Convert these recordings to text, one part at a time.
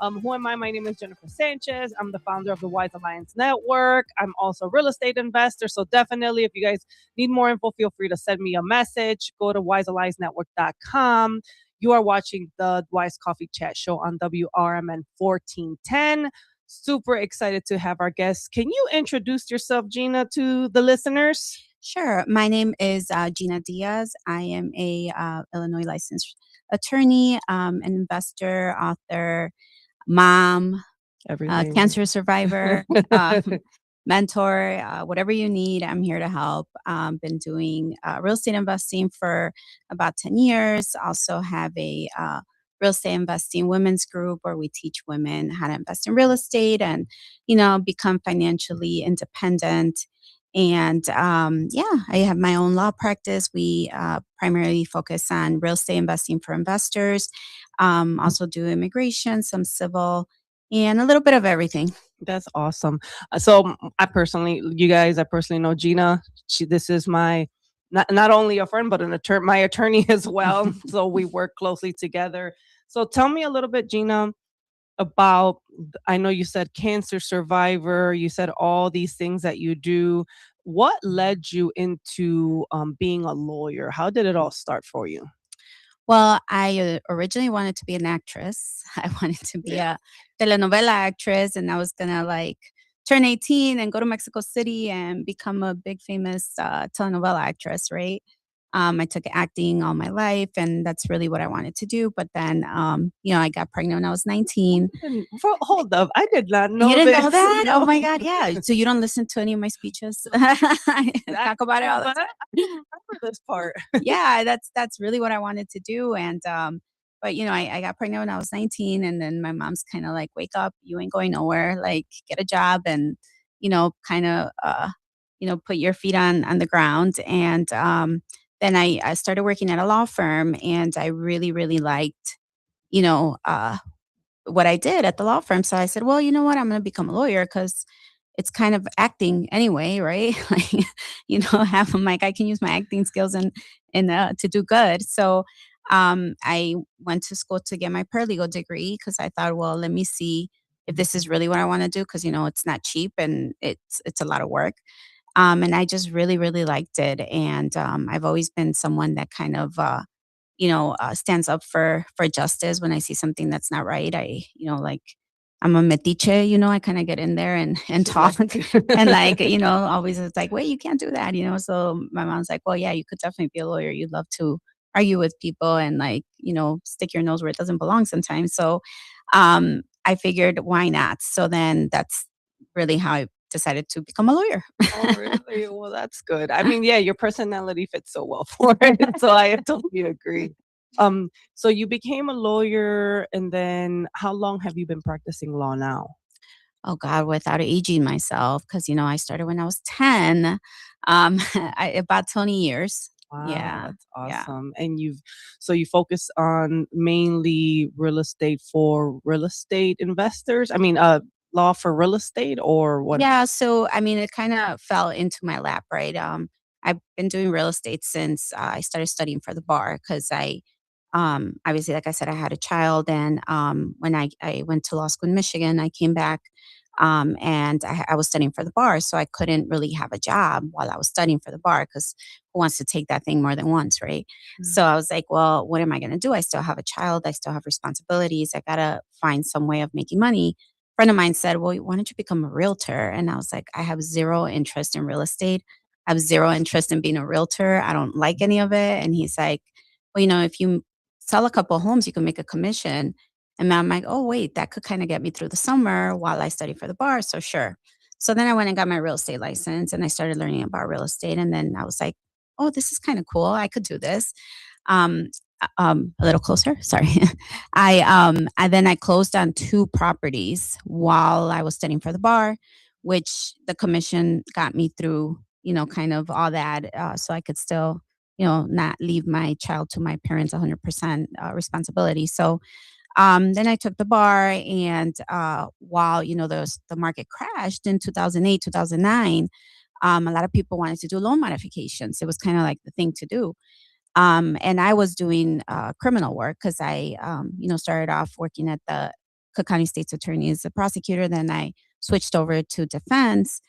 Who am I? My name is Jennifer Sanchez. I'm the founder of the Wise Alliance Network. I'm also a real estate investor. So definitely, if you guys need more info, feel free to send me a message. Go to wisealliancenetwork.com. You are watching the Wise Coffee Chat Show on WRMN 1410. Super excited to have our guests. Can you introduce yourself, Gina, to the listeners? Sure. My name is Gina Diaz. I am a Illinois licensed attorney, an investor, author, mom, Everything. cancer survivor, mentor, whatever you need. I'm here to help. Been doing real estate investing for about 10 years. Also have a real estate investing women's group where we teach women how to invest in real estate and, become financially independent. And I have my own law practice. We primarily focus on real estate investing for investors, also do immigration, some civil, and a little bit of everything. That's awesome. So you guys, I personally know Gina. This is my not only a friend, but my attorney as well. So we work closely together. So tell me a little bit, Gina, about, I know you said cancer survivor, you said all these things that you do. What led you into being a lawyer? How did it all start for you? Well, I originally wanted to be an actress. I wanted to be a telenovela actress, and I was gonna turn 18 and go to Mexico City and become a big famous telenovela actress, right? I took acting all my life, and that's really what I wanted to do. But then, I got pregnant when I was 19. Hold up, I did not know You didn't this. know that? No. Oh my God, yeah. So you don't listen to any of my speeches? I talk about it all the But I time. remember this part. Yeah, that's really what I wanted to do. And but I got pregnant when I was 19, and then my mom's kind of like, wake up, you ain't going nowhere, like get a job and kind of put your feet on the ground. And then I started working at a law firm, and I really, really liked, you know, uh what I did at the law firm. So I said, well, you know what, I'm gonna become a lawyer because it's kind of acting anyway, right? Like, half I'm like, I can use my acting skills and to do good. So I went to school to get my paralegal degree because I thought, well, let me see if this is really what I want to do because it's not cheap and it's a lot of work. And I just really, really liked it. And I've always been someone that kind of stands up for justice when I see something that's not right. Like I'm a metiche, I kind of get in there and talk and always it's like, wait, you can't do that, So my mom's like, well, yeah, you could definitely be a lawyer. You'd love to argue with people and stick your nose where it doesn't belong sometimes. So I figured, why not? So then that's really how I decided to become a lawyer. Oh, really? Well, that's good. I mean, yeah, your personality fits so well for it. So I totally agree. So you became a lawyer, and then how long have you been practicing law now? Oh God, without aging myself, because I started when I was 10, about 20 years. Wow, Yeah, that's yeah. awesome. And you focus on mainly real estate for real estate investors? I mean, law for real estate or what? Yeah, so I mean, it kind of fell into my lap, right? I've been doing real estate since I started studying for the bar because obviously, like I said, I had a child, and when I went to law school in Michigan, I came back, and I was studying for the bar, so I couldn't really have a job while I was studying for the bar because who wants to take that thing more than once, right? So I was like, well, what am I going to do? I still have a child, I still have responsibilities, I gotta find some way of making money. Friend of mine said, well, why don't you become a realtor? And I was like, I have zero interest in real estate. I have zero interest in being a realtor. I don't like any of it. And he's like, well, if you sell a couple homes, you can make a commission. And I'm like, oh, wait, that could kind of get me through the summer while I study for the bar. So sure. So then I went and got my real estate license and I started learning about real estate. And then I was like, oh, this is kind of cool. I could do this. Um, a little closer. Sorry. I closed on two properties while I was studying for the bar, which the commission got me through, kind of all that, so I could still, not leave my child to my parents 100% responsibility. So then I took the bar, and while the market crashed in 2008, 2009, a lot of people wanted to do loan modifications. It was kind of like the thing to do. And I was doing criminal work because I, started off working at the Cook County State's attorney as a prosecutor. Then I switched over to defense.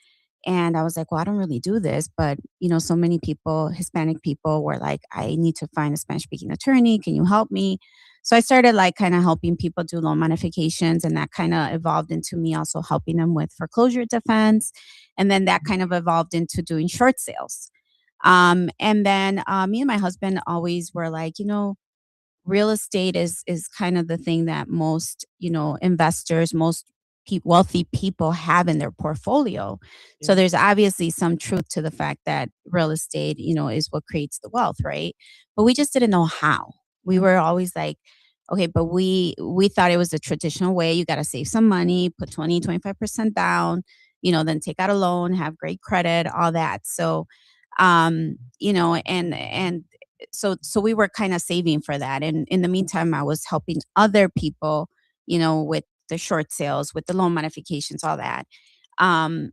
And I was like, well, I don't really do this, but so many people, Hispanic people, were like, I need to find a Spanish speaking attorney. Can you help me? So I started like kind of helping people do loan modifications, and that kind of evolved into me also helping them with foreclosure defense. And then that kind of evolved into doing short sales. And then me and my husband always were like, real estate is kind of the thing that most investors, most wealthy people have in their portfolio. So Yeah. there's obviously some truth to the fact that real estate is what creates the wealth, right? But we just didn't know how. We were always like, okay, but we thought it was the traditional way. You got to save some money, put 20-25% down, then take out a loan, have great credit, all that. So and so we were kind of saving for that. And in the meantime, I was helping other people, with the short sales, with the loan modifications, all that. And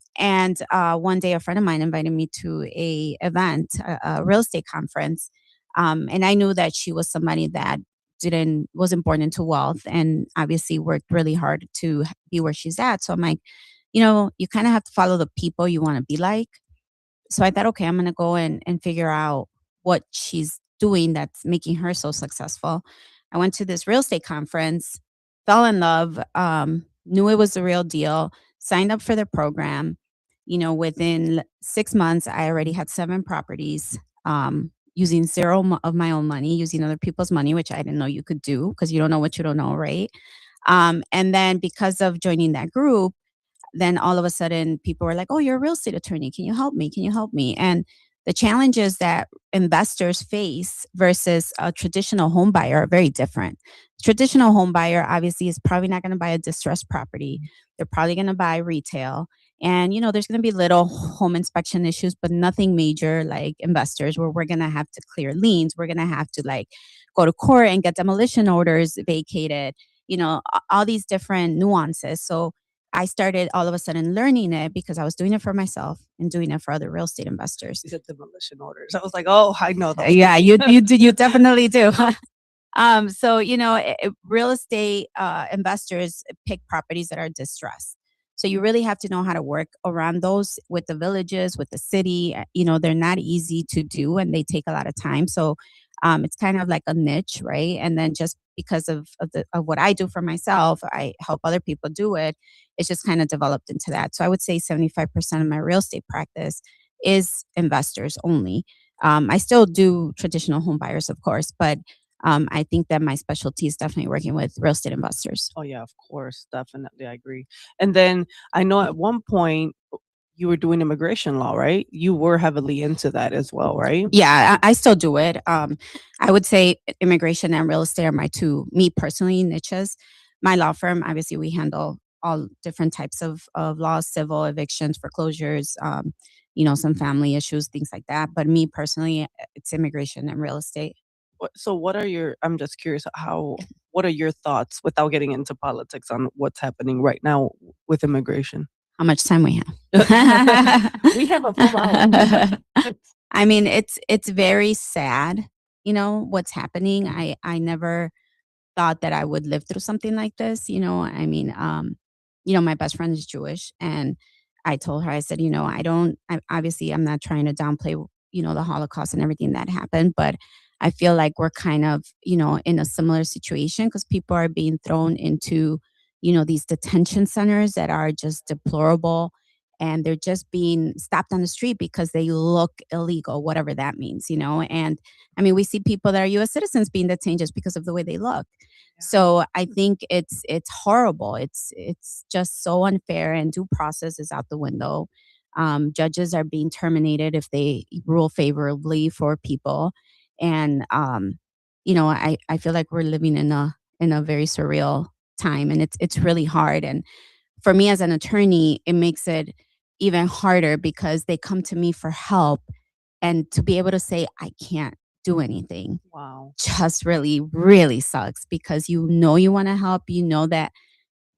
one day, a friend of mine invited me to a event, a real estate conference, and I knew that she was somebody that didn't wasn't born into wealth, and obviously worked really hard to be where she's at. So I'm like, you kind of have to follow the people you want to be like. So I thought, okay, I'm going to go and figure out what she's doing that's making her so successful. I went to this real estate conference, fell in love, knew it was the real deal, signed up for the program. Within 6 months, I already had 7 properties, using zero of my own money, using other people's money, which I didn't know you could do because you don't know what you don't know, right? And then because of joining that group, then all of a sudden people were like, "Oh, you're a real estate attorney. Can you help me? Can you help me?" And the challenges that investors face versus a traditional home buyer are very different. Traditional home buyer obviously is probably not going to buy a distressed property. They're probably going to buy retail. And there's going to be little home inspection issues, but nothing major like investors where we're going to have to clear liens. We're going to have to like go to court and get demolition orders vacated, all these different nuances. So I started all of a sudden learning it because I was doing it for myself and doing it for other real estate investors. You said demolition orders. I was like, oh, I know those. Yeah, you definitely do. So real estate investors pick properties that are distressed. So you really have to know how to work around those with the villages, with the city. They're not easy to do and they take a lot of time. So it's kind of like a niche, right? And then just because of what I do for myself, I help other people do it. It's just kind of developed into that. So I would say 75% of my real estate practice is investors only. I still do traditional home buyers, of course, but I think that my specialty is definitely working with real estate investors. Oh yeah, of course, definitely, I agree. And then I know at one point you were doing immigration law, right? You were heavily into that as well, right? Yeah, I still do it. I would say immigration and real estate are my two, me personally, niches. My law firm, obviously, we handle all different types of laws, civil, evictions, foreclosures, some family issues, things like that. But me personally, it's immigration and real estate. So what are your I'm just curious what are your thoughts without getting into politics on what's happening right now with immigration? How much time we have? We have a full hour. I mean, it's very sad, what's happening. I never thought that I would live through something like this. I mean, my best friend is Jewish, and I told her, I said, obviously, I'm not trying to downplay, the Holocaust and everything that happened, but I feel like we're kind of, in a similar situation because people are being thrown into, these detention centers that are just deplorable. And they're just being stopped on the street because they look illegal, whatever that means, And I mean, we see people that are US citizens being detained just because of the way they look. So I think it's horrible. It's just so unfair, and due process is out the window. Judges are being terminated if they rule favorably for people, and I feel like we're living in a very surreal time, and it's really hard. And for me as an attorney, it makes it even harder because they come to me for help, and to be able to say I can't do anything Wow. just really, really sucks because you want to help, that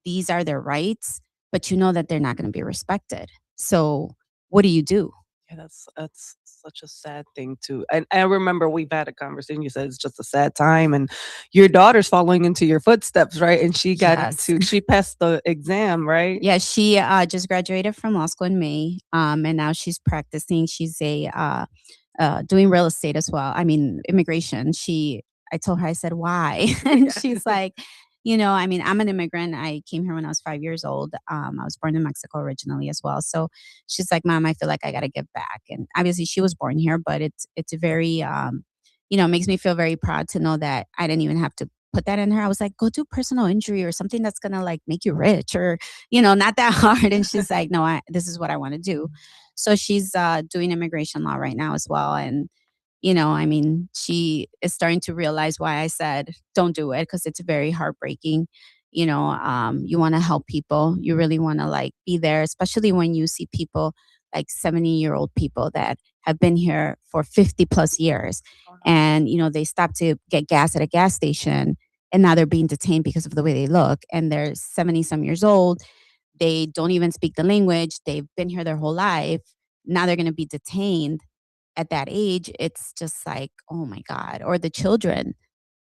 these are their rights, but that they're not going to be respected. So what do you do? Yeah, that's such a sad thing too. And I remember we've had a conversation. You said it's just a sad time, and your daughter's following into your footsteps, right? And Yes. she passed the exam, right? Yeah, she, just graduated from law school in May, and now she's practicing. She's doing real estate as well. I mean, immigration. I told her, I said, "Why?" And Yeah. she's like, I mean, I'm an immigrant. I came here when I was 5 years old. I was born in Mexico originally as well. So she's like, "Mom, I feel like I gotta give back." And obviously she was born here, but it's a very, it makes me feel very proud to know that I didn't even have to put that in her. I was like, "Go do personal injury or something that's gonna like make you rich or, not that hard." And she's like, "No, this is what I want to do." So she's doing immigration law right now as well. And I mean, she is starting to realize why I said don't do it because it's very heartbreaking. You want to help people. You really want to like be there, especially when you see people like 70-year-old people that have been here for 50 plus years. Oh, no. And, they stop to get gas at a gas station and now they're being detained because of the way they look. And they're 70 some years old. They don't even speak the language. They've been here their whole life. Now they're going to be detained at that age. It's just like, oh my God. Or the children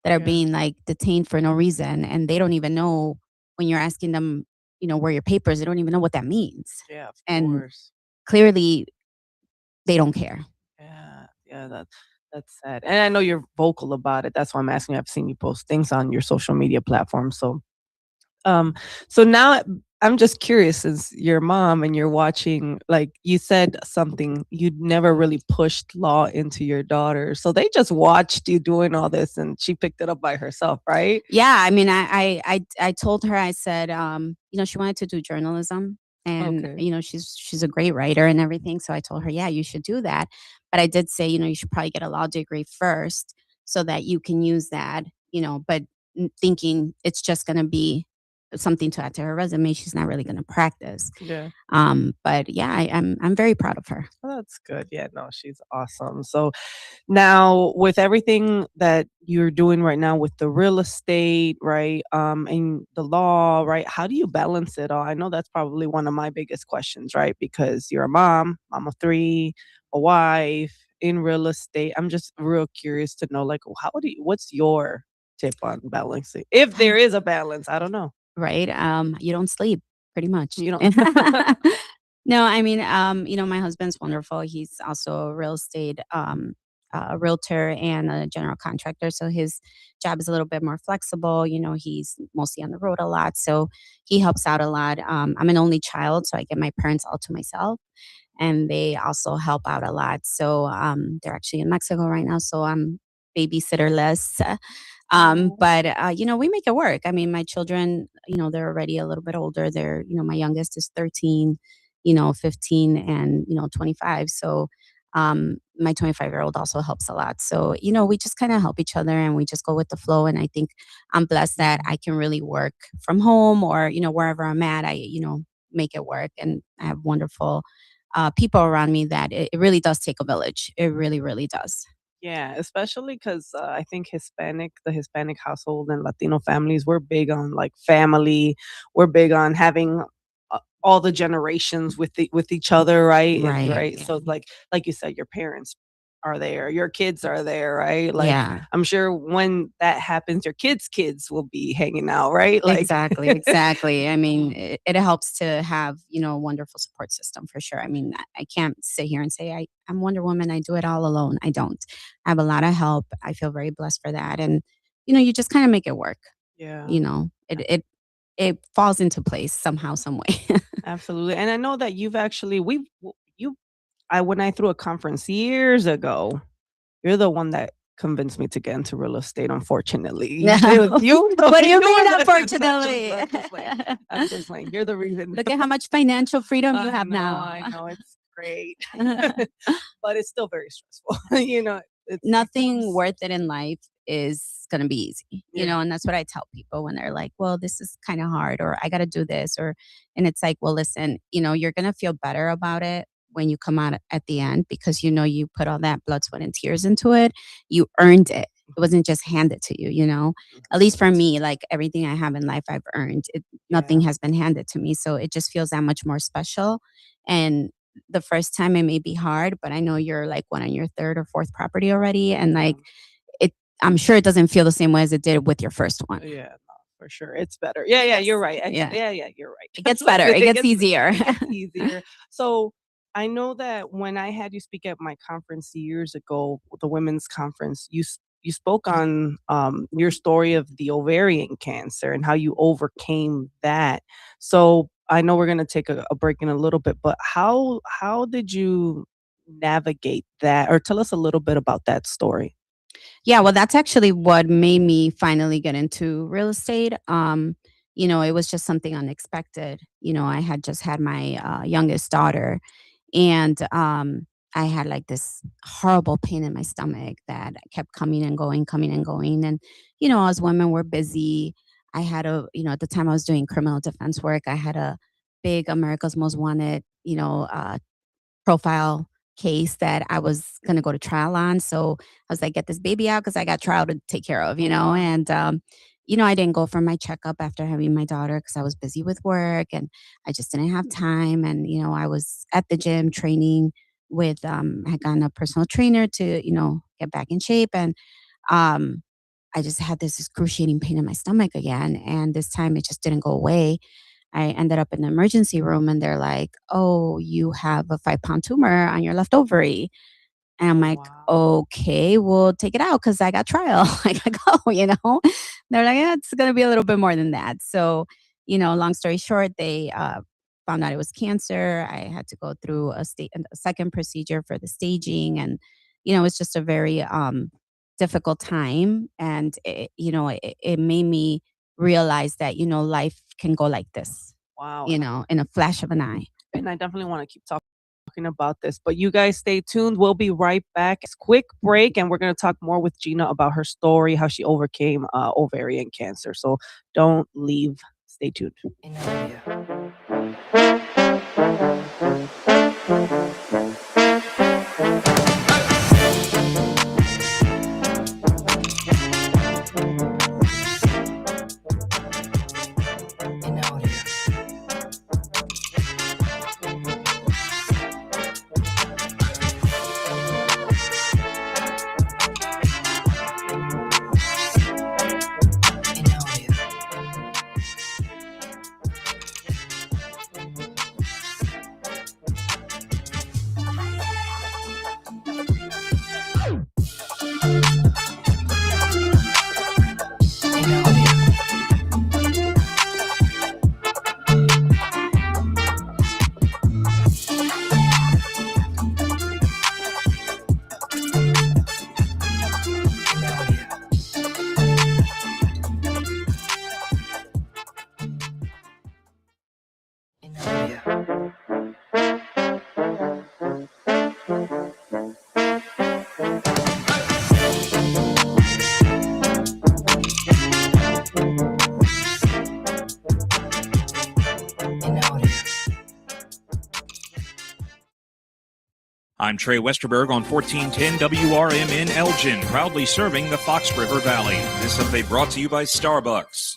that are Yeah. being like detained for no reason and they don't even know when you're asking them, where your papers, they don't even know what that means. Yeah, of And course. clearly they don't care. Yeah, yeah, that's sad. And I know you're vocal about it. That's why I'm asking. I've seen you post things on your social media platform. Um, so now I'm just curious, as your mom and you're watching, like you said something, you'd never really pushed law into your daughter. So they just watched you doing all this and she picked it up by herself, right? Yeah, I mean, I told her, I said, she wanted to do journalism, and Okay. she's a great writer and everything. So I told her, yeah, you should do that. But I did say, you should probably get a law degree first so that you can use that. But thinking it's just going to be something to add to her resume, she's not really going to practice. Yeah. But yeah, I'm very proud of her. Well, that's good. Yeah, no, she's awesome. So now, with everything that you're doing right now with the real estate, right, and the law, right, how do you balance it all? I know that's probably one of my biggest questions, right? Because you're a mom of three, a wife in real estate. I'm just real curious to know, like, what's your tip on balancing? If there is a balance, I don't know. Right? You don't sleep pretty much. You know, No, I mean, my husband's wonderful. He's also a real estate, a realtor and a general contractor. So his job is a little bit more flexible. He's mostly on the road a lot. So he helps out a lot. I'm an only child, so I get my parents all to myself and they also help out a lot. So they're actually in Mexico right now. So I'm babysitterless. oh, But we make it work. I mean, my children, they're already a little bit older. My youngest is 13, 15 and, 25. So my 25-year-old also helps a lot. So, we just kind of help each other and we just go with the flow. And I think I'm blessed that I can really work from home or, wherever I'm at, make it work. And I have wonderful people around me that it really does take a village. It really, really does. yeah, especially because I think the Hispanic household and Latino families, we're big on like family. We're big on having all the generations with each other, right? And Right. right, so like you said, your parents are there, your kids are there, right? Like Yeah. I'm sure when that happens, your kids will be hanging out, right? Like, Exactly, exactly. I mean, it helps to have, a wonderful support system for sure. I mean, I can't sit here and say I'm Wonder Woman. I do it all alone. I don't. I have a lot of help. I feel very blessed for that. And, you just kind of make it work. yeah. It falls into place somehow, some way. Absolutely. And I know that you've actually we you I when I threw a conference years ago, you're the one that convinced me to get into real estate, unfortunately. Usually it was you, so What do you you mean, were the unfortunately? I'm just playing. You're the reason. Look at how much financial freedom you have I now. know, it's great. But it's still very stressful. It Nothing comes. worth it in life is going to be easy, Yeah. and that's what I tell people when they're like, well, this is kind of hard, or I got to do this, and it's like, well, listen, you're going to feel better about it when you come out at the end because you put all that blood, sweat, and tears into it. You earned it. It wasn't just handed to you. At least for me, like everything I have in life, I've earned it. Nothing Yeah. has been handed to me. So it just feels that much more special. And the first time it may be hard, but I know you're like one on your third or fourth property already, and like it, I'm sure it doesn't feel the same way as it did with your first one. Yeah, no, for sure. It's better. Yeah, It yeah, gets you're right. yeah, Yeah, yeah, you're right. it gets better. Listen, It gets easier. it gets easier. So I know that when I had you speak at my conference years ago, the women's conference, you spoke on your story of the ovarian cancer and how you overcame that. So I know we're gonna take a break in a little bit, but how did you navigate that, or tell us a little bit about that story? Yeah, well, that's actually what made me finally get into real estate. It was just something unexpected. I had just had my youngest daughter, and I had like this horrible pain in my stomach that kept coming and going, coming and going. And, as women were busy, I had at the time I was doing criminal defense work, I had a big America's Most Wanted, profile case that I was gonna go to trial on. So I was like, get this baby out because I got trial to take care of, and I didn't go for my checkup after having my daughter because I was busy with work and I just didn't have time. And, I was at the gym training with I had gotten a personal trainer to, get back in shape. And um I just had this excruciating pain in my stomach again. And this time it just didn't go away. I ended up in the emergency room and they're like, "Oh, you have a 5-pound tumor on your left ovary." And I'm Oh, like, wow. "Okay, we'll take it out because I got trial. I gotta go." They're like, "Yeah, it's gonna be a little bit more than that." So, long story short, they found out it was cancer. I had to go through a second procedure for the staging, and it's just a very difficult time. And it made me realize that life can go like this, Wow. in a flash of an eye. And I definitely want to keep talking about this, but you guys stay tuned. We'll be right back. It's a quick break, and we're going to talk more with Gina about her story, how she overcame ovarian cancer. So don't leave. Stay tuned. I'm Trey Westerberg on 1410 WRM in Elgin, proudly serving the Fox River Valley. This update brought to you by Starbucks.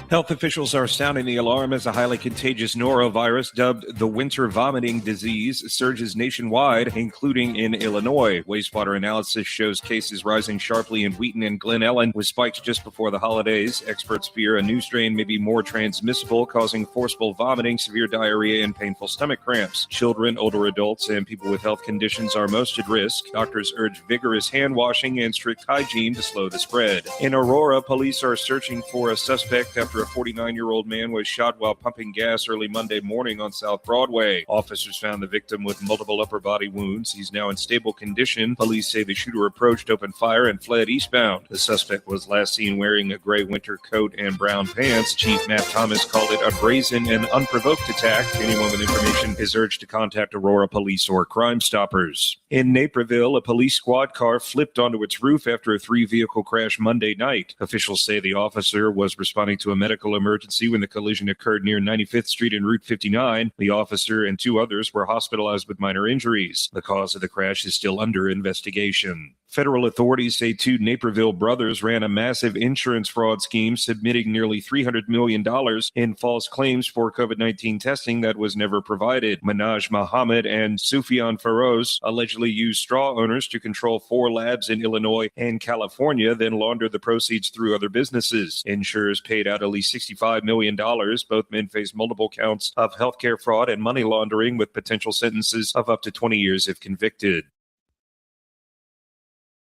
Health officials are sounding the alarm as a highly contagious norovirus dubbed the winter vomiting disease surges nationwide, including in Illinois. Wastewater analysis shows cases rising sharply in Wheaton and Glen Ellen, with spikes just before the holidays. Experts fear a new strain may be more transmissible, causing forceful vomiting, severe diarrhea, and painful stomach cramps. Children, older adults, and people with health conditions are most at risk. Doctors urge vigorous hand washing and strict hygiene to slow the spread. In Aurora, police are searching for a suspect after a 49-year-old man was shot while pumping gas early Monday morning on South Broadway. Officers found the victim with multiple upper body wounds. He's now in stable condition. Police say the shooter approached, opened fire, and fled eastbound. The suspect was last seen wearing a gray winter coat and brown pants. Chief Matt Thomas called it a brazen and unprovoked attack. Anyone with information is urged to contact Aurora Police or Crime Stoppers. In Naperville, a police squad car flipped onto its roof after a 3-vehicle crash Monday night. Officials say the officer was responding to a medical emergency when the collision occurred near 95th Street and Route 59. The officer and 2 others were hospitalized with minor injuries. The cause of the crash is still under investigation. Federal authorities say two Naperville brothers ran a massive insurance fraud scheme, submitting nearly $300 million in false claims for COVID-19 testing that was never provided. Manaj Muhammad and Sufyan Feroz allegedly used straw owners to control 4 labs in Illinois and California, then laundered the proceeds through other businesses. Insurers paid out at least $65 million. Both men face multiple counts of healthcare fraud and money laundering, with potential sentences of up to 20 years if convicted.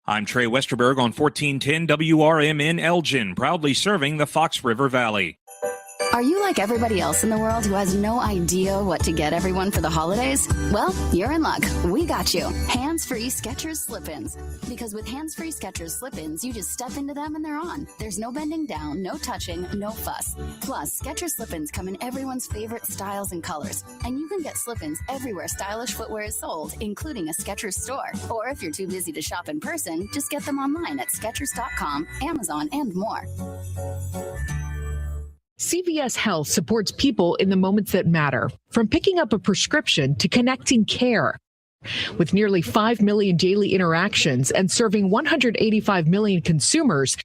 I'm Trey Westerberg on 1410 WRMN Elgin, proudly serving the Fox River Valley. Are you like everybody else in the world who has no idea what to get everyone for the holidays? Well, you're in luck. We got you. Hands-free Skechers slip-ins. Because with hands-free Skechers slip-ins, you just step into them and they're on. There's no bending down, no touching, no fuss. Plus, Skechers slip-ins come in everyone's favorite styles and colors. And you can get slip-ins everywhere stylish footwear is sold, including a Skechers store. Or if you're too busy to shop in person, just get them online at Skechers.com, Amazon, and more. CVS Health supports people in the moments that matter, from picking up a prescription to connecting care. With nearly 5 million daily interactions and serving 185 million consumers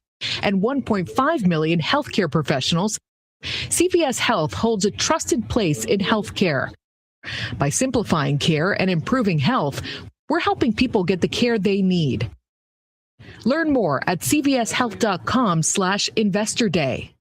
and 1.5 million healthcare professionals, CVS Health holds a trusted place in healthcare. By simplifying care and improving health, we're helping people get the care they need. Learn more at cvshealth.com/Investor Day.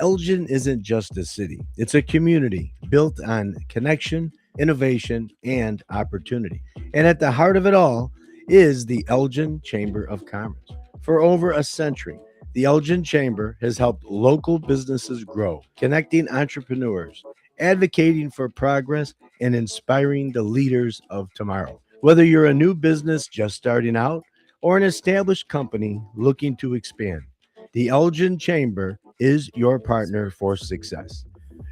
Elgin isn't just a city, it's a community built on connection, innovation, and opportunity. And at the heart of it all is the Elgin Chamber of Commerce. For over a century, the Elgin Chamber has helped local businesses grow, connecting entrepreneurs, advocating for progress, and inspiring the leaders of tomorrow. Whether you're a new business just starting out or an established company looking to expand, the Elgin Chamber is your partner for success.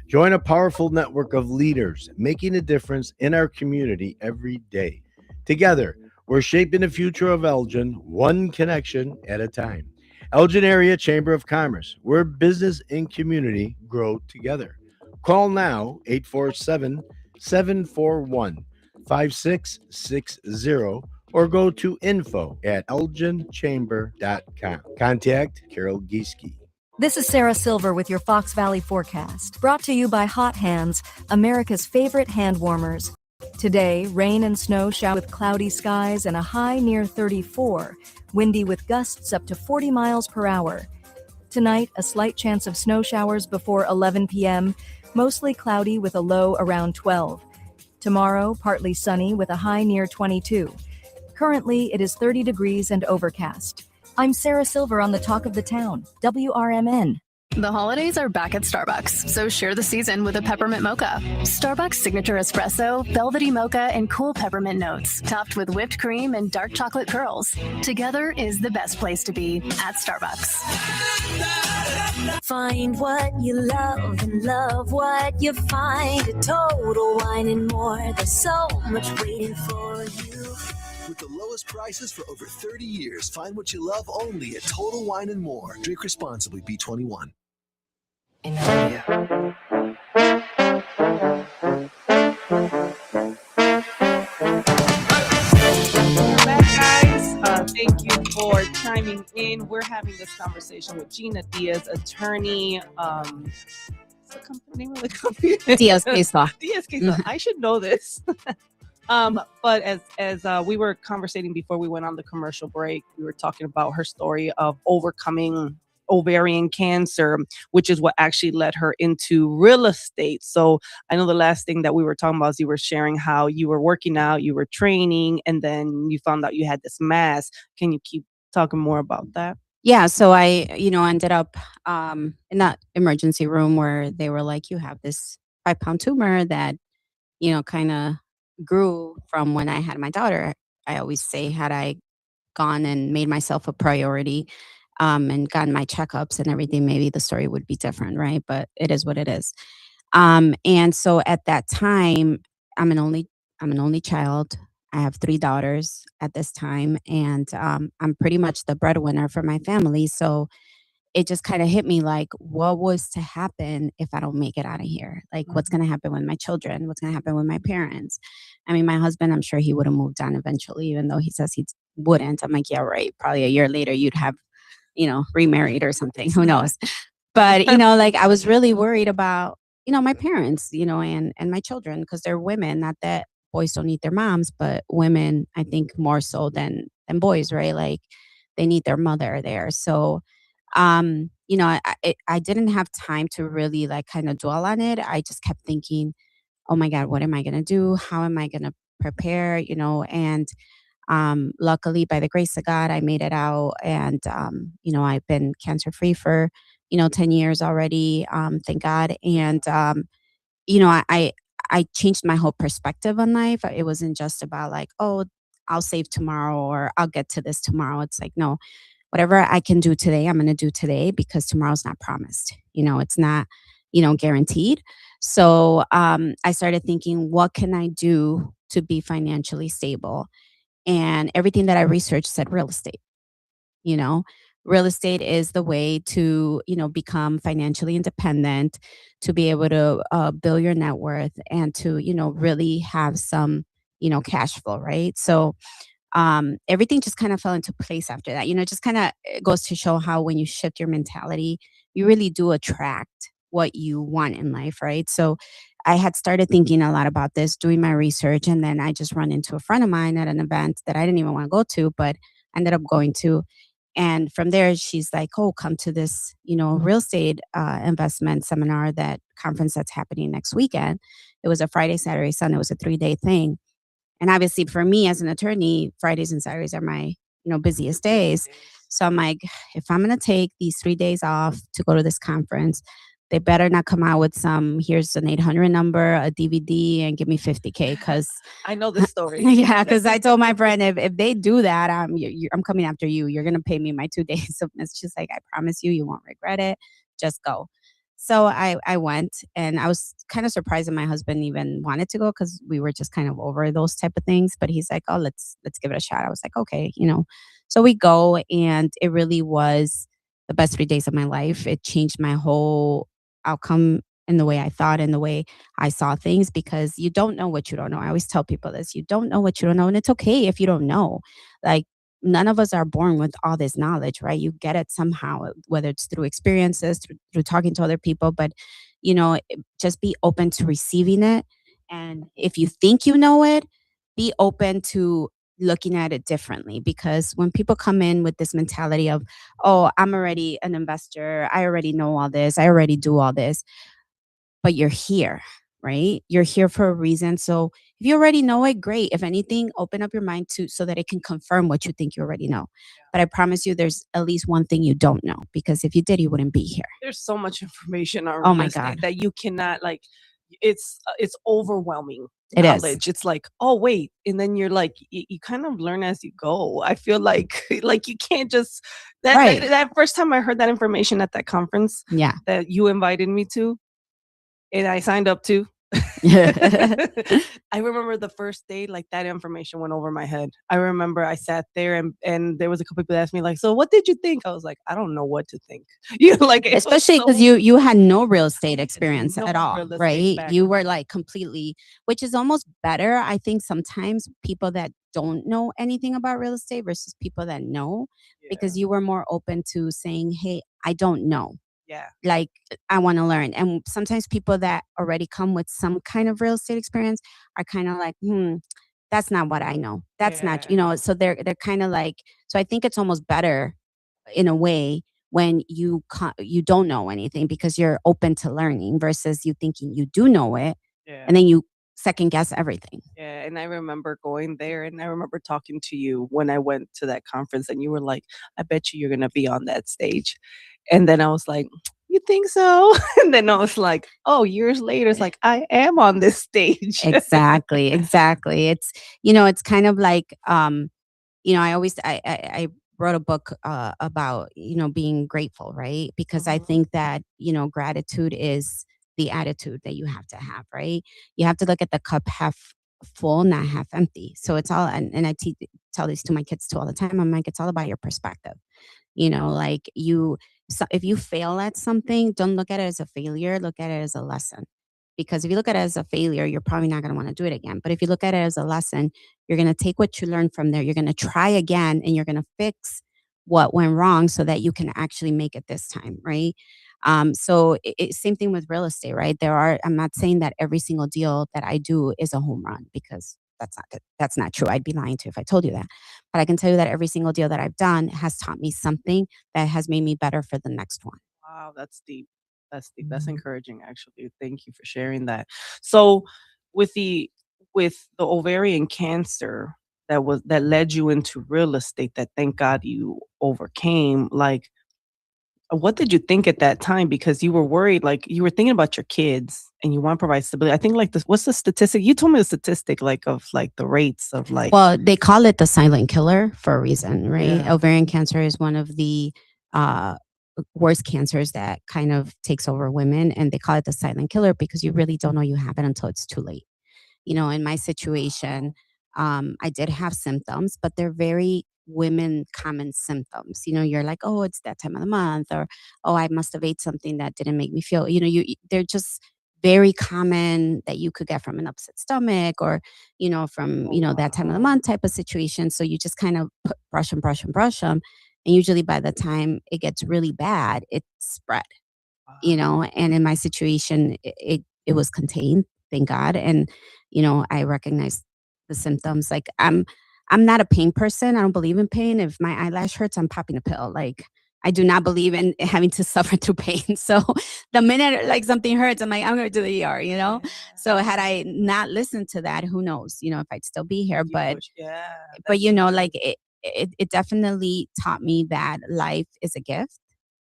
Join a powerful network of leaders making a difference in our community every day. Together, we're shaping the future of Elgin, one connection at a time. Elgin Area Chamber of Commerce, where business and community grow together. Call now, 847-741-5660, or go to info@elginchamber.com. Contact Carol Gieske. This is Sarah Silver with your Fox Valley forecast, brought to you by Hot Hands, America's favorite hand warmers. Today, rain and snow shower with cloudy skies and a high near 34, windy with gusts up to 40 miles per hour. Tonight, a slight chance of snow showers before 11 p.m., mostly cloudy with a low around 12. Tomorrow, partly sunny with a high near 22. Currently, it is 30 degrees and overcast. I'm Sarah Silver on the Talk of the Town, WRMN. The holidays are back at Starbucks, so share the season with a peppermint mocha. Starbucks signature espresso, velvety mocha, and cool peppermint notes, topped with whipped cream and dark chocolate curls. Together is the best place to be at Starbucks. Find what you love and love what you find. A Total Wine and More. There's so much waiting for you. With the lowest prices for over 30 years, find what you love only at Total Wine and More. Drink responsibly. B21. In India. Thank you for chiming in. We're having this conversation with Gina Diaz, attorney. What's the name of the company? Diaz Case Law. Diaz Case Law. I should know this. But as we were conversating before we went on the commercial break, we were talking about her story of overcoming ovarian cancer, which is what actually led her into real estate. So I know the last thing that we were talking about is you were sharing how you were working out, you were training, and then you found out you had this mass. Can you keep talking more about that? Yeah, so I, ended up in that emergency room where they were like, you have this 5-pound tumor that, kind of grew from when I had my daughter. I always say, had I gone and made myself a priority and gotten my checkups and everything, maybe the story would be different, right? But it is what it is. And so at that time, I'm an only child. I have 3 daughters at this time, and I'm pretty much the breadwinner for my family. So it just kind of hit me like, what was to happen if I don't make it out of here? Like, what's going to happen with my children? What's going to happen with my parents? I mean, my husband, I'm sure he would have moved on eventually, even though he says he wouldn't. I'm like, yeah, right. Probably a year later, you'd have, remarried or something. Who knows? But, like I was really worried about, my parents, and my children, because they're women. Not that boys don't need their moms, but women, I think more so than boys, right? Like they need their mother there. So, I didn't have time to really like kind of dwell on it. I just kept thinking, oh my God, what am I going to do? How am I going to prepare? And luckily, by the grace of God, I made it out, and I've been cancer free for 10 years already. Thank God. And I changed my whole perspective on life. It wasn't just about like, oh, I'll save tomorrow or I'll get to this tomorrow. It's like, no, whatever I can do today, I'm going to do today, because tomorrow's not promised. It's not, guaranteed. So I started thinking, what can I do to be financially stable? And everything that I researched said real estate. you know Real estate is the way to become financially independent, to be able to build your net worth, and to really have some cash flow, right? So everything just kind of fell into place after that. It just kind of goes to show how when you shift your mentality, you really do attract what you want in life, right? So I had started thinking a lot about this, doing my research, and then I just run into a friend of mine at an event that I didn't even want to go to, but I ended up going to. And from there, she's like, "Oh, come to this, real estate investment seminar, that conference that's happening next weekend." It was a Friday, Saturday, Sunday. It was a 3-day thing. And obviously for me as an attorney, Fridays and Saturdays are my, busiest days. So I'm like, if I'm going to take these 3 days off to go to this conference, they better not come out with some, here's an 800 number, a DVD, and give me 50K. Cause I know this story. yeah, because I told my friend, if they do that, I'm coming after you. You're going to pay me my 2 days. So it's just like, I promise you, you won't regret it. Just go. So I went, and I was kind of surprised that my husband even wanted to go, because we were just kind of over those type of things. But he's like, "Oh, let's give it a shot." I was like, "Okay." So we go, and it really was the best 3 days of my life. It changed my whole outcome in the way I thought and the way I saw things, because you don't know what you don't know. I always tell people this: you don't know what you don't know, and it's okay if you don't know. Like, none of us are born with all this knowledge, right? You get it somehow, whether it's through experiences, through talking to other people, but just be open to receiving it. And if you think you know it, be open to looking at it differently, because when people come in with this mentality of, oh, I'm already an investor, I already know all this, I already do all this, but you're here, right? You're here for a reason. So if you already know it, great. If anything, open up your mind to so that it can confirm what you think you already know. But I promise you, there's at least one thing you don't know, because if you did, you wouldn't be here. There's so much information on Oh real my estate God. that you cannot like. It's overwhelming It is. knowledge. It's like, oh wait, and then you're like, you kind of learn as you go. I feel like like you can't just Right. that first time I heard that information at that conference Yeah. that you invited me to, and I signed up to. I remember the first day, like that information went over my head. I remember I sat there, and there was a couple people that asked me like, "So what did you think?" I was like, "I don't know what to think." Like it was Especially because so- you had no real estate experience No at all, real estate right? background. You were like completely, which is almost better. I think sometimes people that don't know anything about real estate versus people that know, because you were more open to saying, "Hey, I don't know." Yeah. Like, I want to learn. And sometimes people that already come with some kind of real estate experience are kind of like, that's not what I know. That's not, so they're kind of like, so I think it's almost better in a way when you don't know anything, because you're open to learning, versus you thinking you do know it, Yeah. and then you second guess everything. Yeah, and I remember going there, and I remember talking to you when I went to that conference, and you were like, "I bet you're gonna be on that stage," and then I was like, "You think so?" And then I was like, "Oh, years later, it's like I am on this stage." Exactly. It's kind of like, I always I wrote a book about being grateful, right? Because I think that gratitude is the attitude that you have to have, right? You have to look at the cup half full, not half empty. So it's all, and I tell these to my kids too all the time. I'm like, it's all about your perspective. Like if you fail at something, don't look at it as a failure, look at it as a lesson. Because if you look at it as a failure, you're probably not going to want to do it again. But if you look at it as a lesson, you're going to take what you learned from there, you're going to try again, and you're going to fix what went wrong so that you can actually make it this time, right? So same thing with real estate, right? I'm not saying that every single deal that I do is a home run, because that's not true. I'd be lying to you if I told you that. But I can tell you that every single deal that I've done has taught me something that has made me better for the next one. Wow, that's deep. That's deep. That's encouraging, actually. Thank you for sharing that. So, with the ovarian cancer that led you into real estate, that thank God you overcame, like, what did you think at that time? Because you were worried, like, you were thinking about your kids and you want to provide stability. I think, like, this, what's the statistic? You told me the statistic, like, of like the rates of like, Well, they call it the silent killer for a reason, right? Yeah. Ovarian cancer is one of the uh, worst cancers that kind of takes over women, and they call it the silent killer because you really don't know you have it until it's too late. In my situation, I did have symptoms, but they're very women common symptoms. You're like, oh, it's that time of the month, or oh, I must have ate something that didn't make me feel. They're just very common that you could get from an upset stomach, or from that time of the month type of situation. So you just kind of brush and brush and brush them, and usually by the time it gets really bad, it's spread. And in my situation, it was contained, thank God. And I recognized the symptoms. Like, I'm not a pain person. I don't believe in pain. If my eyelash hurts, I'm popping a pill. Like, I do not believe in having to suffer through pain. So the minute like something hurts, I'm like, I'm going to do the ER. So had I not listened to that, who knows, if I'd still be here. But like it definitely taught me that life is a gift,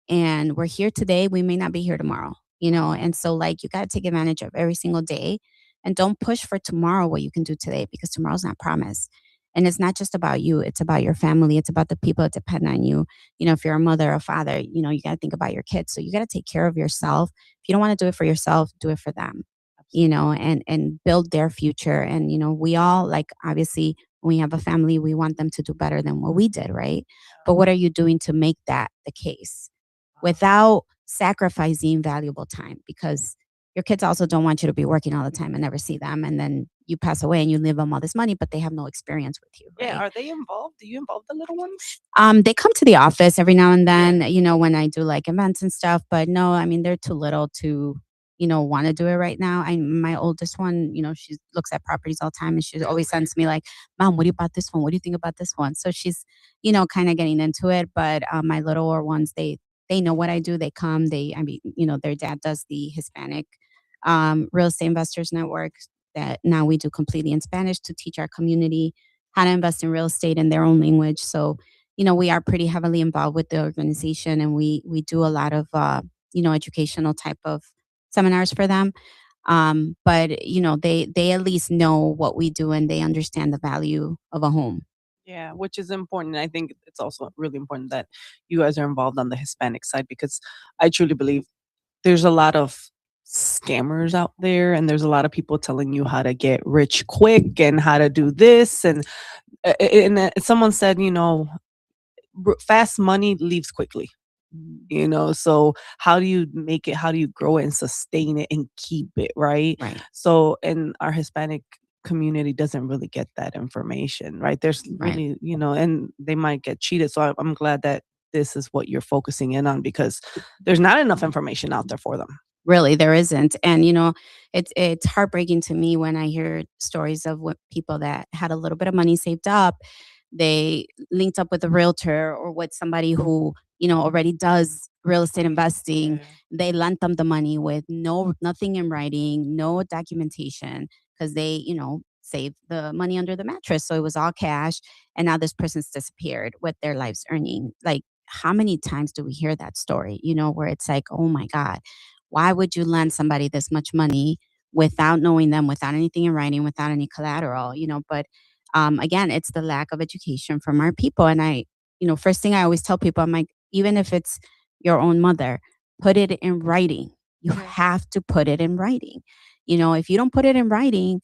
and we're here today, we may not be here tomorrow. And so, like, you got to take advantage of every single day, and don't push for tomorrow what you can do today, because tomorrow's not promised. And it's not just about you, it's about your family, it's about the people that depend on you. If you're a mother or father, you got to think about your kids. So you got to take care of yourself. If you don't want to do it for yourself, do it for them. And build their future. And we all, like, obviously when we have a family, we want them to do better than what we did, right? But what are you doing to make that the case without sacrificing valuable time? Because your kids also don't want you to be working all the time and never see them, and then you pass away and you leave them all this money, but they have no experience with you, right? Yeah, are they involved? Do you involve the little ones? They come to the office every now and then, when I do like events and stuff, but no, I mean, they're too little to, want to do it right now. My oldest one, she looks at properties all the time, and she always sends me like, Mom, what do you about this one? What do you think about this one? So she's, kind of getting into it. But my littler ones, they know what I do. They come, their dad does the Hispanic Real Estate Investors Network that now we do completely in Spanish to teach our community how to invest in real estate in their own language. So, we are pretty heavily involved with the organization, and we do a lot of, educational type of seminars for them. But, they at least know what we do, and they understand the value of a home. Yeah, which is important. I think it's also really important that you guys are involved on the Hispanic side, because I truly believe there's a lot of scammers out there, and there's a lot of people telling you how to get rich quick and how to do this. And someone said, fast money leaves quickly. So how do you make it? How do you grow it and sustain it and keep it, right? Right. So, and our Hispanic community doesn't really get that information, right? There's Right. really, and they might get cheated. So I'm glad that this is what you're focusing in on, because there's not enough information out there for them. Really, there isn't. And it's heartbreaking to me when I hear stories of what people that had a little bit of money saved up, they linked up with a realtor or with somebody who already does real estate investing. Yeah. They lent them the money with nothing in writing, no documentation, because they saved the money under the mattress, so it was all cash. And now this person's disappeared with their life's earning. Like, how many times do we hear that story, where it's like, oh my God, why would you lend somebody this much money without knowing them, without anything in writing, without any collateral? But again, it's the lack of education from our people. And first thing I always tell people, I'm like, even if it's your own mother, put it in writing. You have to put it in writing. If you don't put it in writing,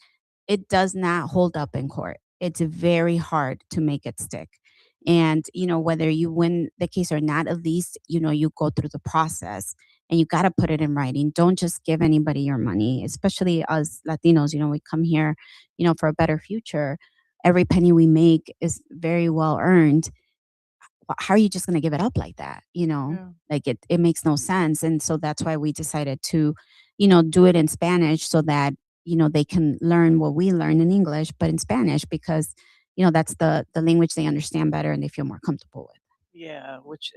it does not hold up in court. It's very hard to make it stick. And, whether you win the case or not, at least, you go through the process and you got to put it in writing. Don't just give anybody your money, especially us Latinos. We come here, for a better future. Every penny we make is very well earned. How are you just going to give it up like that? Yeah. Like it makes no sense. And so that's why we decided to, do it in Spanish so that, they can learn what we learn in English, but in Spanish, because, that's the language they understand better and they feel more comfortable with. Yeah, which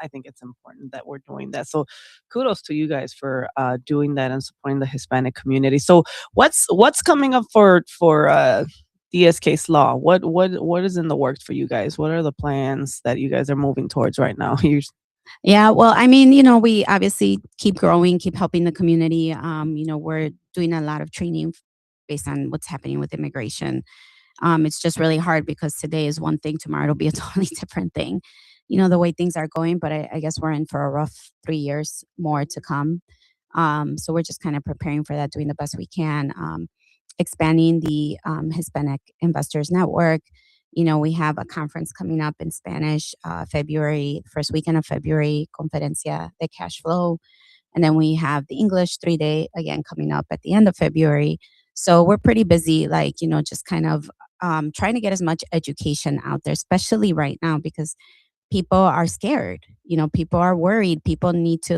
I think it's important that we're doing that. So kudos to you guys for doing that and supporting the Hispanic community. So what's coming up for DSK's Law? What is in the works for you guys? What are the plans that you guys are moving towards right now? Yeah, well, I mean, we obviously keep growing, keep helping the community. We're doing a lot of training based on what's happening with immigration. It's just really hard because today is one thing, tomorrow it'll be a totally different thing. The way things are going, but I guess we're in for a rough 3 years more to come. So we're just kind of preparing for that, doing the best we can, expanding the Hispanic Investors Network. We have a conference coming up in Spanish, February, first weekend of February, Conferencia de Cash Flow. And then we have the English 3-day again coming up at the end of February. So we're pretty busy, just kind of trying to get as much education out there, especially right now, because people are scared. People are worried. People need to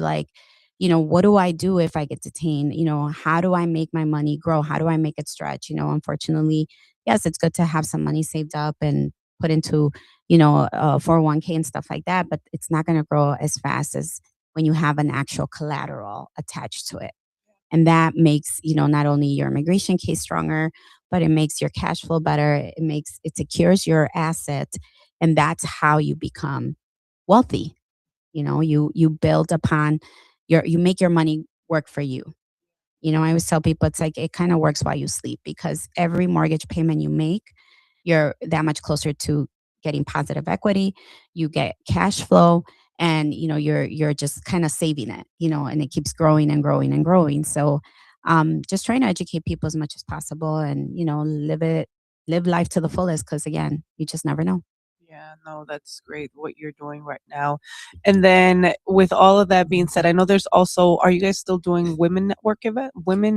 what do I do if I get detained? How do I make my money grow? How do I make it stretch? Unfortunately, yes, it's good to have some money saved up and put into, 401k and stuff like that, but it's not going to grow as fast as when you have an actual collateral attached to it. And that makes, not only your immigration case stronger, but it makes your cash flow better. It secures your asset. And that's how you become wealthy. You build upon you make your money work for you. I always tell people it's like it kind of works while you sleep, because every mortgage payment you make, you're that much closer to getting positive equity. You get cash flow, and you're just kind of saving it, and it keeps growing and growing and growing. So just trying to educate people as much as possible, and live life to the fullest, because again, you just never know. Yeah, no, that's great what you're doing right now. And then with all of that being said, I know there's also, are you guys still doing women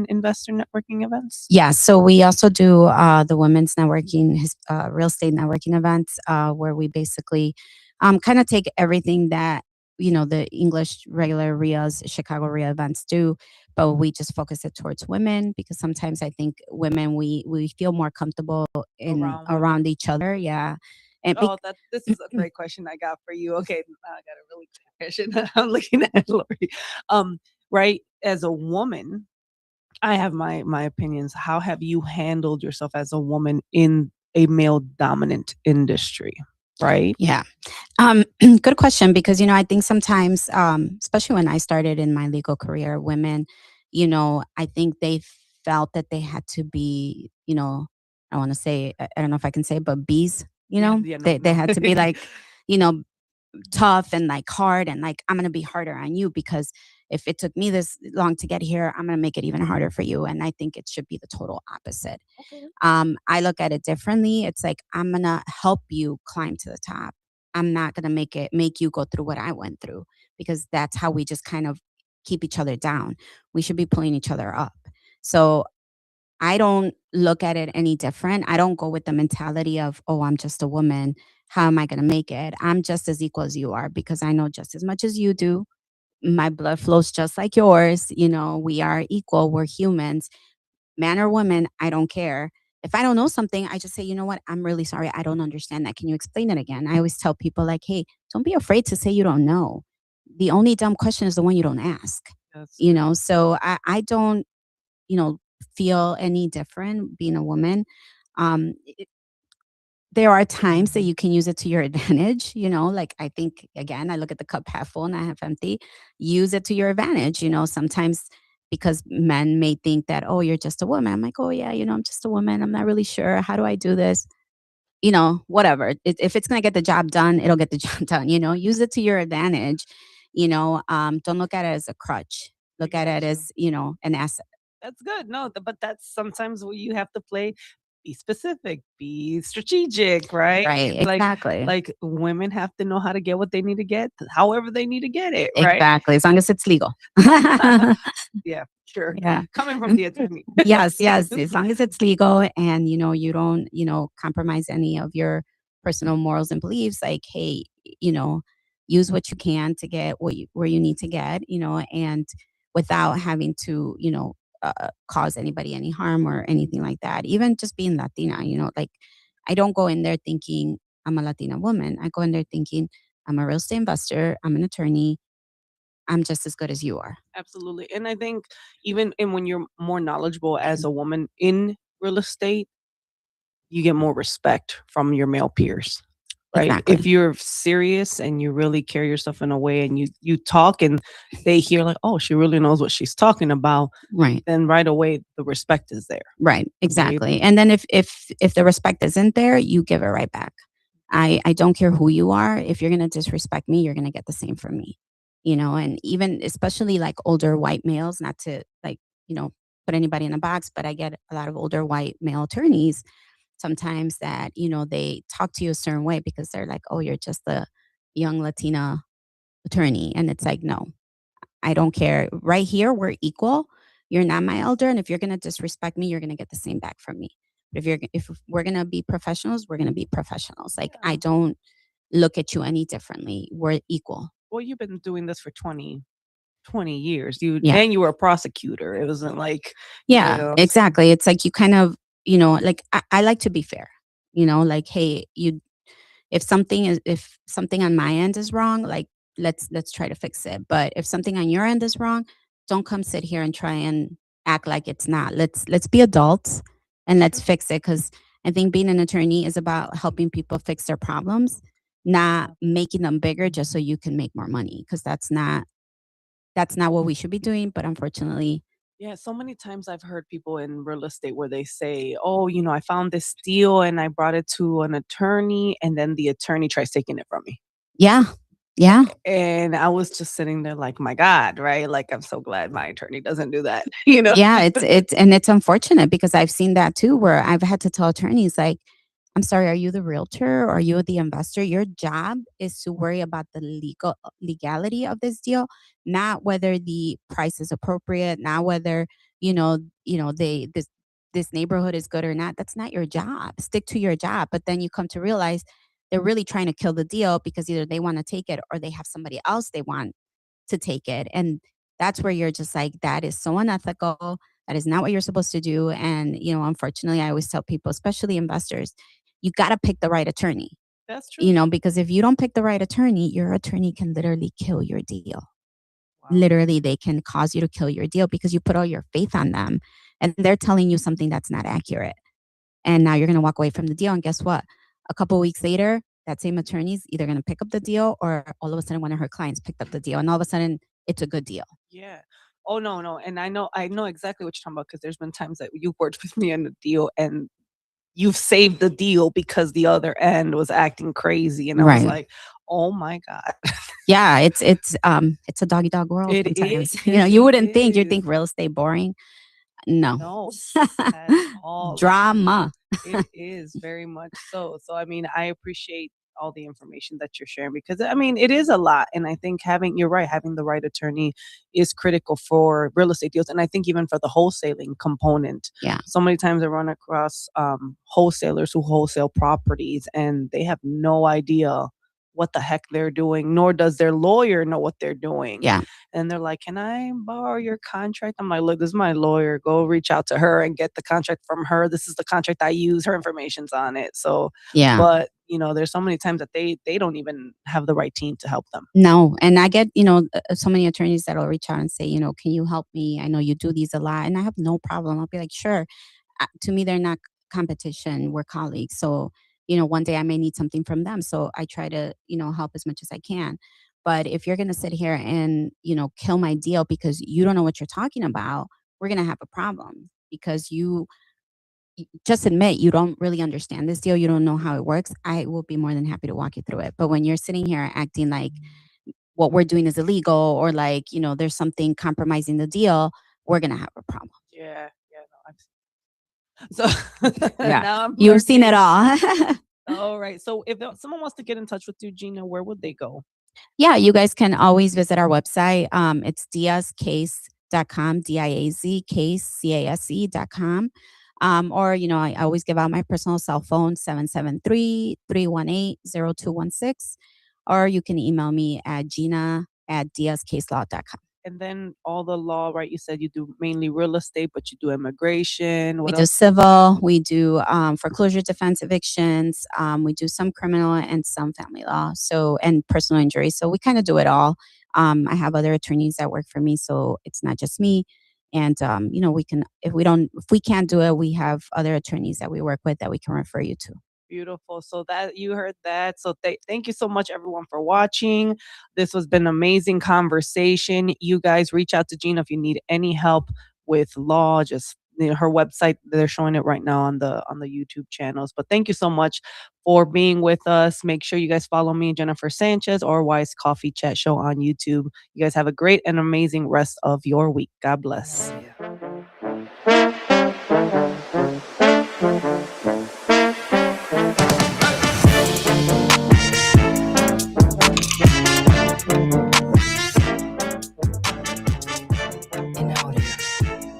investor networking events? Yeah, so we also do the women's networking, real estate networking events, where we basically kind of take everything that the English regular RIAs, Chicago RIA events do, but we just focus it towards women, because sometimes I think women we feel more comfortable around each other. Yeah. And Oh, this is a great question I got for you. Okay, I got a really quick question. I'm looking at Lori. Right, as a woman, I have my opinions. How have you handled yourself as a woman in a male dominant industry? Right? Yeah. Good question, because, I think sometimes, especially when I started in my legal career, women, I think they felt that they had to be, I want to say, I don't know if I can say, but bees, No, they had to be like, you know, tough and like hard, and like, I'm going to be harder on you, because if it took me this long to get here, I'm going to make it even harder for you. And I think it should be the total opposite. Okay. I look at it differently. It's like, I'm going to help you climb to the top. I'm not going to make you go through what I went through, because that's how we just kind of keep each other down. We should be pulling each other up. So I don't look at it any different. I don't go with the mentality of, oh, I'm just a woman. How am I going to make it? I'm just as equal as you are, because I know just as much as you do. My blood flows just like yours. We are equal. We're humans, man or woman. I don't care. If I don't know something, I just say, you know what? I'm really sorry. I don't understand that. Can you explain it again? I always tell people like, hey, don't be afraid to say you don't know. The only dumb question is the one you don't ask. So I don't, feel any different being a woman. Um, there are times that you can use it to your advantage, like I think, again, I look at the cup half full and half empty. Use it to your advantage, sometimes, because men may think that, oh, you're just a woman. I'm like, oh yeah, I'm just a woman. I'm not really sure. How do I do this? Whatever. If it's going to get the job done, it'll get the job done, use it to your advantage. Don't look at it as a crutch. Look at it as, an asset. That's good. No, but that's sometimes what you have to play. be specific, be strategic, right? Right, exactly. Like women have to know how to get what they need to get, however they need to get it, right? Exactly, as long as it's legal. Yeah, sure. Yeah. Coming from the attorney. Yes, yes, as long as it's legal and, you don't, compromise any of your personal morals and beliefs, like, hey, you know, use what you can to get where you need to get, and without having to, cause anybody any harm or anything like that. Even just being Latina, like I don't go in there thinking I'm a Latina woman. I go in there thinking I'm a real estate investor, I'm an attorney, I'm just as good as you are. Absolutely. And I think even and when you're more knowledgeable as a woman in real estate, you get more respect from your male peers. Right. Exactly. If you're serious and you really carry yourself in a way and you talk and they hear like, oh, she really knows what she's talking about, Right. then right away the respect is there. Right, exactly. And then if the respect isn't there, you give it right back. I don't care who you are. If you're gonna disrespect me, you're gonna get the same from me. And even especially like older white males, not to like, put anybody in a box, but I get a lot of older white male attorneys sometimes that, they talk to you a certain way because they're like, oh, you're just a young Latina attorney. And it's like, no, I don't care. Right here, we're equal. You're not my elder, and if you're gonna disrespect me, you're gonna get the same back from me. But if we're gonna be professionals, we're gonna be professionals. Like I don't look at you any differently. We're equal. Well, you've been doing this for 20 years. Yeah. And you were a prosecutor. It wasn't like Yeah, exactly. It's like you kind of, like I like to be fair. Like hey, if something on my end is wrong, like let's try to fix it. But if something on your end is wrong, don't come sit here and try and act like it's not. Let's be adults and let's fix it, because I think being an attorney is about helping people fix their problems, not making them bigger just so you can make more money, because that's not what we should be doing. But unfortunately, Yeah, so many times I've heard people in real estate where they say, "Oh, I found this deal and I brought it to an attorney, and then the attorney tries taking it from me." yeah, yeah. And I was just sitting there like, "My God," right? Like, I'm so glad my attorney doesn't do that, Yeah, it's unfortunate because I've seen that too, where I've had to tell attorneys like, I'm sorry, are you the realtor or are you the investor? Your job is to worry about the legality of this deal, not whether the price is appropriate, not whether, this neighborhood is good or not. That's not your job. Stick to your job. But then you come to realize they're really trying to kill the deal because either they want to take it or they have somebody else they want to take it. And that's where you're just like, that is so unethical. That is not what you're supposed to do. And, unfortunately, I always tell people, especially investors, you got to pick the right attorney. That's true. Because if you don't pick the right attorney, your attorney can literally kill your deal. Wow. Literally, they can cause you to kill your deal because you put all your faith on them and they're telling you something that's not accurate. And now you're going to walk away from the deal. And guess what? A couple of weeks later, that same attorney's either going to pick up the deal or all of a sudden one of her clients picked up the deal. And all of a sudden, it's a good deal. Yeah. Oh, no. And I know exactly what you're talking about because there's been times that you've worked with me in a deal and you've saved the deal because the other end was acting crazy. And I was Right. like, oh my God. Yeah, it's a doggy dog world It sometimes. is, You wouldn't think. You'd is. think real estate boring. No. No, at all. Drama. It is very much so. So, I mean, I appreciate all the information that you're sharing because, I mean, it is a lot. And I think you're right, having the right attorney is critical for real estate deals. And I think even for the wholesaling component. Yeah. So many times I run across wholesalers who wholesale properties and they have no idea what the heck they're doing, nor does their lawyer know what they're doing. Yeah. And they're like, can I borrow your contract? I'm like, look, this is my lawyer. Go reach out to her and get the contract from her. This is the contract I use. Her information's on it. So, Yeah. but, there's so many times that they don't even have the right team to help them. No. And I get, so many attorneys that'll reach out and say, can you help me? I know you do these a lot. And I have no problem. I'll be like, sure. To me, they're not competition. We're colleagues. So, one day I may need something from them. So I try to, help as much as I can. But if you're going to sit here and, kill my deal because you don't know what you're talking about, we're going to have a problem because you just admit you don't really understand this deal. You don't know how it works. I will be more than happy to walk you through it. But when you're sitting here acting like what we're doing is illegal or like, there's something compromising the deal, we're going to have a problem. Yeah. No, So Yeah. now I'm You've seen it learning. all. All right. So if someone wants to get in touch with you, Gina, where would they go? Yeah, you guys can always visit our website. It's diazcase.com, D-I-A-Z, case, C-A-S-E.com. Or, I always give out my personal cell phone, 773-318-0216. Or you can email me at gina@diazcaselaw.com. And then all the law, right? You said you do mainly real estate, but you do immigration. We What do else? civil, we do foreclosure defense evictions, we do some criminal and some family law, and personal injury. So we kind of do it all. I have other attorneys that work for me, so it's not just me. And we can, if we can't do it, we have other attorneys that we work with that we can refer you to. Beautiful. So that you heard that. So thank you so much, everyone, for watching. This has been an amazing conversation. You guys reach out to Gina if you need any help with law. Just her website. They're showing it right now on the YouTube channels. But thank you so much for being with us. Make sure you guys follow me, Jennifer Sanchez, or Wise Coffee Chat Show on YouTube. You guys have a great and amazing rest of your week. God bless. In audio. In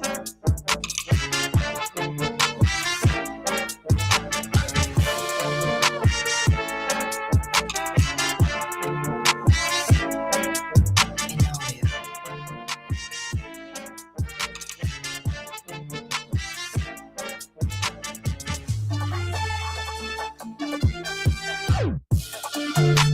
audio.